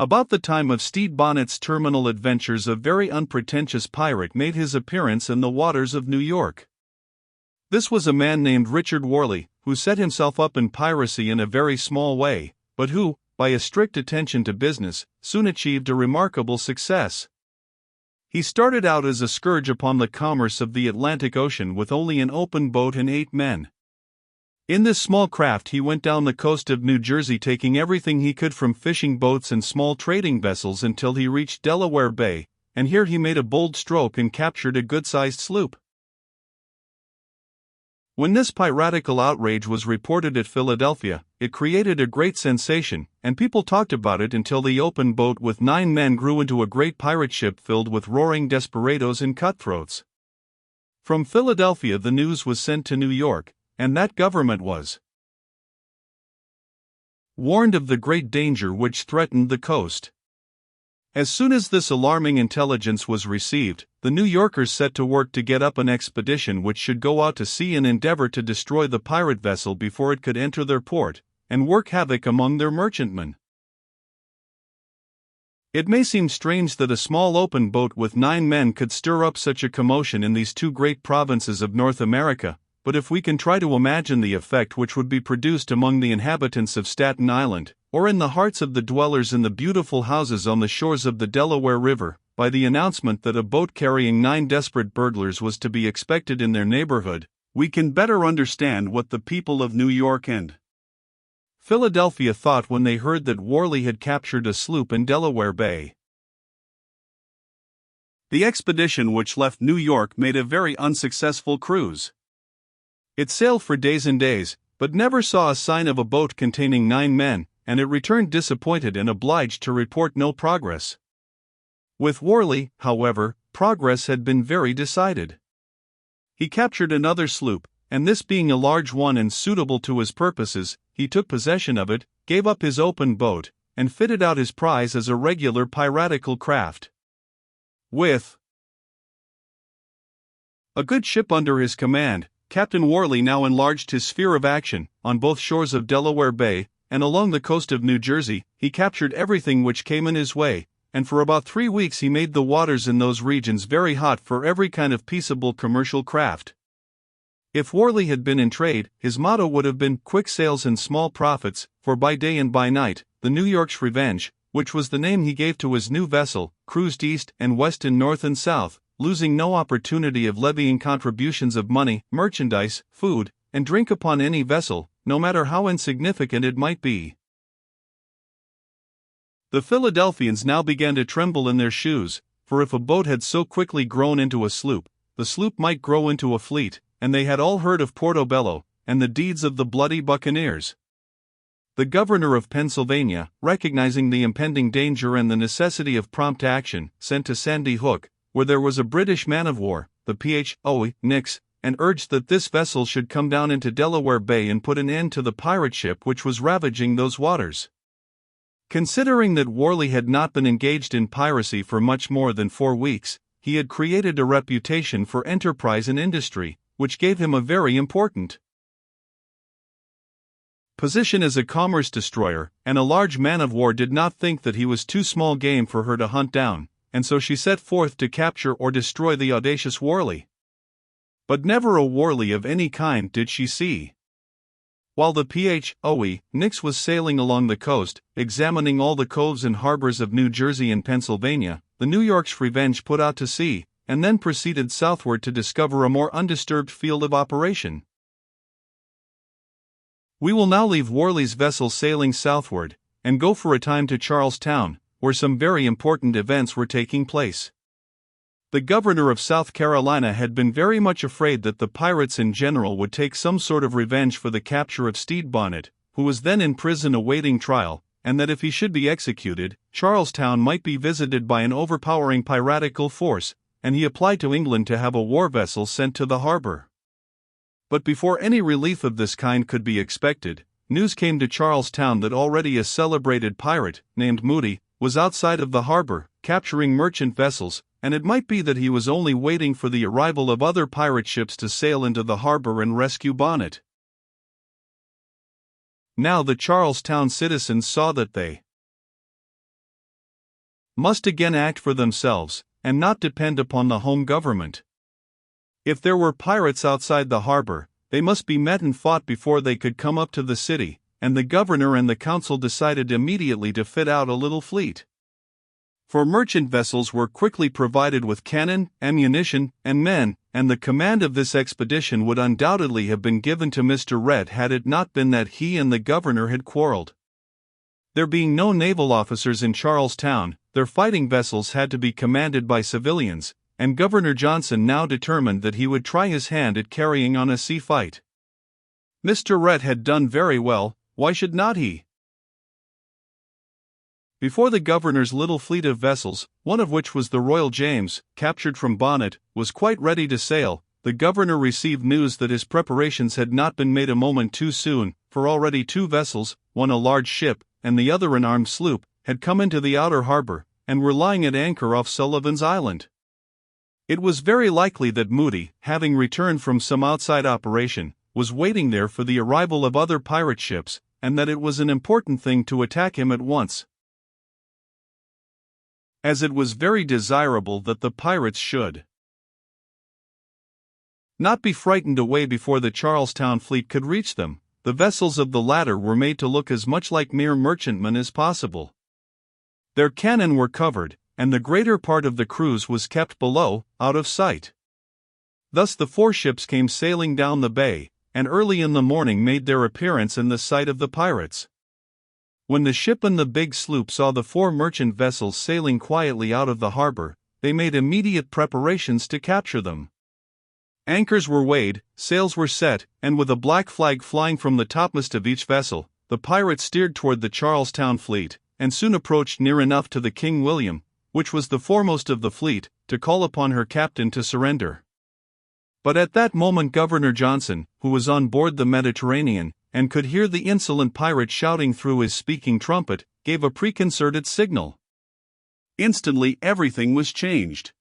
About the time of Stede Bonnet's terminal adventures, a very unpretentious pirate made his appearance in the waters of New York. This was a man named Richard Worley, who set himself up in piracy in a very small way, but who, by a strict attention to business, soon achieved a remarkable success. He started out as a scourge upon the commerce of the Atlantic Ocean with only an open boat and 8 men. In this small craft he went down the coast of New Jersey, taking everything he could from fishing boats and small trading vessels until he reached Delaware Bay, and here he made a bold stroke and captured a good-sized sloop. When this piratical outrage was reported at Philadelphia, it created a great sensation, and people talked about it until the open boat with 9 men grew into a great pirate ship filled with roaring desperadoes and cutthroats. From Philadelphia the news was sent to New York, and that government was warned of the great danger which threatened the coast. As soon as this alarming intelligence was received, the New Yorkers set to work to get up an expedition which should go out to sea and endeavor to destroy the pirate vessel before it could enter their port, and work havoc among their merchantmen. It may seem strange that a small open boat with 9 men could stir up such a commotion in these 2 great provinces of North America, but if we can try to imagine the effect which would be produced among the inhabitants of Staten Island, or in the hearts of the dwellers in the beautiful houses on the shores of the Delaware River, by the announcement that a boat carrying 9 desperate burglars was to be expected in their neighborhood, we can better understand what the people of New York and Philadelphia thought when they heard that Worley had captured a sloop in Delaware Bay. The expedition which left New York made a very unsuccessful cruise. It sailed for days and days, but never saw a sign of a boat containing 9 men, and it returned disappointed and obliged to report no progress. With Worley, however, progress had been very decided. He captured another sloop, and this being a large one and suitable to his purposes, he took possession of it, gave up his open boat, and fitted out his prize as a regular piratical craft. With a good ship under his command, Captain Worley now enlarged his sphere of action. On both shores of Delaware Bay, and along the coast of New Jersey, he captured everything which came in his way, and for about 3 weeks he made the waters in those regions very hot for every kind of peaceable commercial craft. If Worley had been in trade, his motto would have been quick sales and small profits, for by day and by night, the New York's Revenge, which was the name he gave to his new vessel, cruised east and west and north and south, losing no opportunity of levying contributions of money, merchandise, food, and drink upon any vessel, no matter how insignificant it might be. The Philadelphians now began to tremble in their shoes, for if a boat had so quickly grown into a sloop, the sloop might grow into a fleet, and they had all heard of Portobello, and the deeds of the bloody Buccaneers. The governor of Pennsylvania, recognizing the impending danger and the necessity of prompt action, sent to Sandy Hook, where there was a British man-of-war, the P.H.O. Nix, and urged that this vessel should come down into Delaware Bay and put an end to the pirate ship which was ravaging those waters. Considering that Worley had not been engaged in piracy for much more than 4 weeks, he had created a reputation for enterprise and industry, which gave him a very important position as a commerce destroyer, and a large man-of-war did not think that he was too small game for her to hunt down, and so she set forth to capture or destroy the audacious Worley. But never a Worley of any kind did she see. While the P.H.O. Nix was sailing along the coast, examining all the coves and harbors of New Jersey and Pennsylvania, the New York's Revenge put out to sea, and then proceeded southward to discover a more undisturbed field of operation. We will now leave Worley's vessel sailing southward, and go for a time to Charlestown, where some very important events were taking place. The governor of South Carolina had been very much afraid that the pirates in general would take some sort of revenge for the capture of Stede Bonnet, who was then in prison awaiting trial, and that if he should be executed, Charlestown might be visited by an overpowering piratical force, and he applied to England to have a war vessel sent to the harbor. But before any relief of this kind could be expected, news came to Charlestown that already a celebrated pirate, named Moody, was outside of the harbor, capturing merchant vessels, and it might be that he was only waiting for the arrival of other pirate ships to sail into the harbor and rescue Bonnet. Now the Charlestown citizens saw that they must again act for themselves, and not depend upon the home government. If there were pirates outside the harbor, they must be met and fought before they could come up to the city, and the governor and the council decided immediately to fit out a little fleet. For merchant vessels were quickly provided with cannon, ammunition, and men, and the command of this expedition would undoubtedly have been given to Mr. Rhett had it not been that he and the governor had quarreled. There being no naval officers in Charlestown, their fighting vessels had to be commanded by civilians, and Governor Johnson now determined that he would try his hand at carrying on a sea fight. Mr. Rhett had done very well, why should not he? Before the governor's little fleet of vessels, one of which was the Royal James, captured from Bonnet, was quite ready to sail, the governor received news that his preparations had not been made a moment too soon, for already 2 vessels, one a large ship, and the other an armed sloop, had come into the outer harbor, and were lying at anchor off Sullivan's Island. It was very likely that Moody, having returned from some outside operation, was waiting there for the arrival of other pirate ships, and that it was an important thing to attack him at once, as it was very desirable that the pirates should not be frightened away before the Charlestown fleet could reach them. The vessels of the latter were made to look as much like mere merchantmen as possible. Their cannon were covered, and the greater part of the crews was kept below, out of sight. Thus the 4 ships came sailing down the bay, and early in the morning made their appearance in the sight of the pirates. When the ship and the big sloop saw the 4 merchant vessels sailing quietly out of the harbor, they made immediate preparations to capture them. Anchors were weighed, sails were set, and with a black flag flying from the topmast of each vessel, the pirates steered toward the Charlestown fleet, and soon approached near enough to the King William, which was the foremost of the fleet, to call upon her captain to surrender. But at that moment Governor Johnson, who was on board the Mediterranean, and could hear the insolent pirate shouting through his speaking trumpet, gave a preconcerted signal. Instantly everything was changed.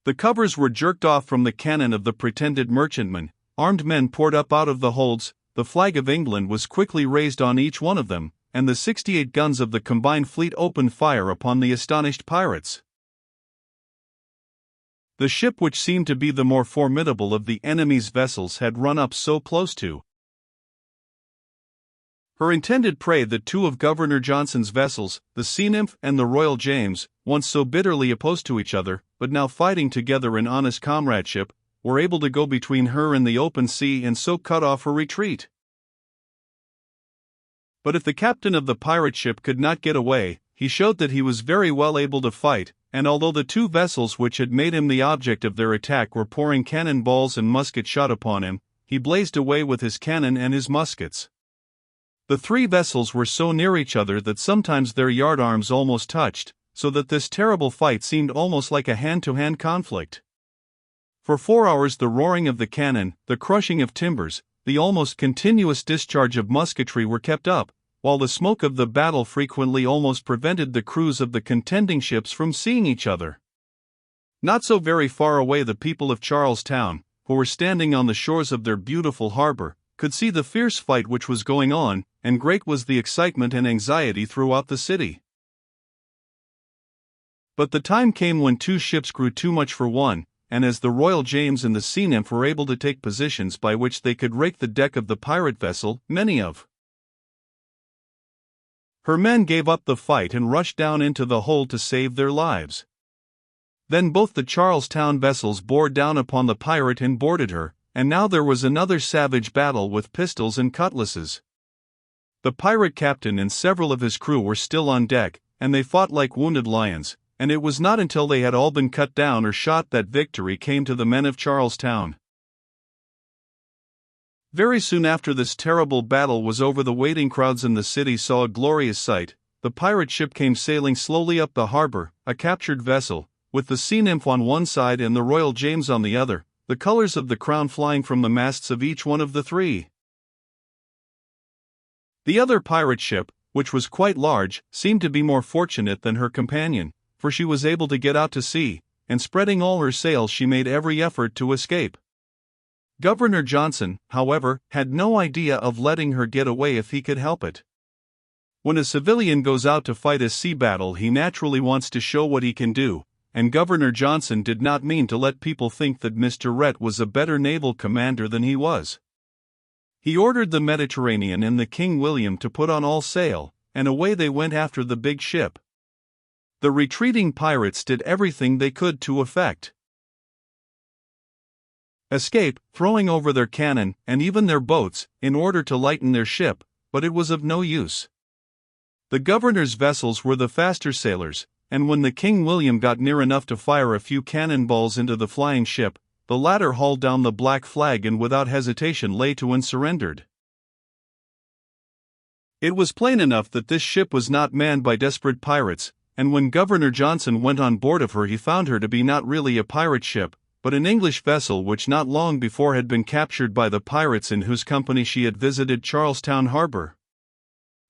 The covers were jerked off from the cannon of the pretended merchantmen, armed men poured up out of the holds, the flag of England was quickly raised on each one of them, and the 68 guns of the combined fleet opened fire upon the astonished pirates. The ship which seemed to be the more formidable of the enemy's vessels had run up so close to her intended prey that 2 of Governor Johnson's vessels, the Sea Nymph and the Royal James, once so bitterly opposed to each other, but now fighting together in honest comradeship, were able to go between her and the open sea and so cut off her retreat. But if the captain of the pirate ship could not get away, he showed that he was very well able to fight, and although the 2 vessels which had made him the object of their attack were pouring cannon balls and musket shot upon him, he blazed away with his cannon and his muskets. The 3 vessels were so near each other that sometimes their yardarms almost touched, so that this terrible fight seemed almost like a hand-to-hand conflict. For 4 hours the roaring of the cannon, the crushing of timbers, the almost continuous discharge of musketry were kept up, while the smoke of the battle frequently almost prevented the crews of the contending ships from seeing each other. Not so very far away the people of Charlestown, who were standing on the shores of their beautiful harbor, could see the fierce fight which was going on, and great was the excitement and anxiety throughout the city. But the time came when 2 ships grew too much for one, and as the Royal James and the Sea Nymph were able to take positions by which they could rake the deck of the pirate vessel, many of her men gave up the fight and rushed down into the hold to save their lives. Then both the Charlestown vessels bore down upon the pirate and boarded her, and now there was another savage battle with pistols and cutlasses. The pirate captain and several of his crew were still on deck, and they fought like wounded lions, and it was not until they had all been cut down or shot that victory came to the men of Charlestown. Very soon after this terrible battle was over, the waiting crowds in the city saw a glorious sight. The pirate ship came sailing slowly up the harbor, a captured vessel, with the Sea Nymph on one side and the Royal James on the other, the colors of the crown flying from the masts of each one of the 3. The other pirate ship, which was quite large, seemed to be more fortunate than her companion, for she was able to get out to sea, and spreading all her sails she made every effort to escape. Governor Johnson, however, had no idea of letting her get away if he could help it. When a civilian goes out to fight a sea battle, he naturally wants to show what he can do, and Governor Johnson did not mean to let people think that Mr. Rhett was a better naval commander than he was. He ordered the Mediterranean and the King William to put on all sail, and away they went after the big ship. The retreating pirates did everything they could to effect escape, throwing over their cannon and even their boats in order to lighten their ship, but it was of no use. The governor's vessels were the faster sailers, and when the King William got near enough to fire a few cannonballs into the flying ship, the latter hauled down the black flag and without hesitation lay to and surrendered. It was plain enough that this ship was not manned by desperate pirates, and when Governor Johnson went on board of her, he found her to be not really a pirate ship, but an English vessel which not long before had been captured by the pirates in whose company she had visited Charlestown harbor.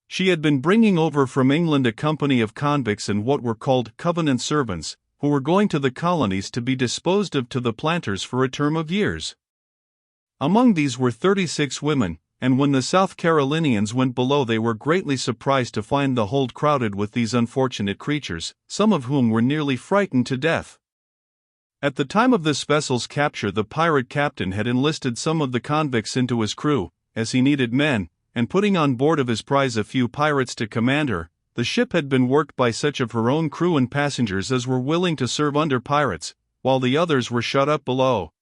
She had been bringing over from England a company of convicts and what were called covenant servants, who were going to the colonies to be disposed of to the planters for a term of years. Among these were 36 women, and when the South Carolinians went below, they were greatly surprised to find the hold crowded with these unfortunate creatures, some of whom were nearly frightened to death. At the time of this vessel's capture, the pirate captain had enlisted some of the convicts into his crew, as he needed men, and putting on board of his prize a few pirates to command her, the ship had been worked by such of her own crew and passengers as were willing to serve under pirates, while the others were shut up below.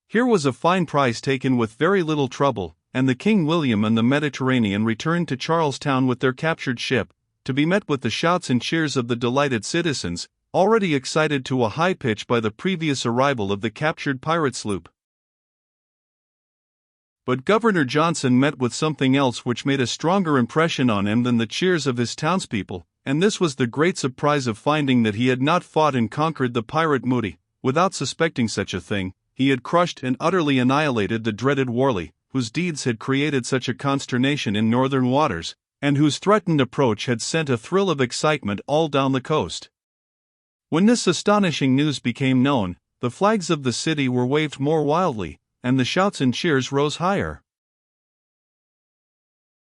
Here was a fine prize taken with very little trouble, and the King William and the Mediterranean returned to Charlestown with their captured ship, to be met with the shouts and cheers of the delighted citizens, already excited to a high pitch by the previous arrival of the captured pirate sloop. But Governor Johnson met with something else which made a stronger impression on him than the cheers of his townspeople, and this was the great surprise of finding that he had not fought and conquered the pirate Moody. Without suspecting such a thing, he had crushed and utterly annihilated the dreaded Worley, whose deeds had created such a consternation in northern waters, and whose threatened approach had sent a thrill of excitement all down the coast. When this astonishing news became known, the flags of the city were waved more wildly, and the shouts and cheers rose higher.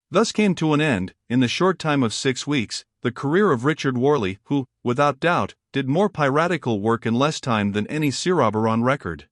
Thus came to an end, in the short time of 6 weeks, the career of Richard Worley, who, without doubt, did more piratical work in less time than any sea robber on record.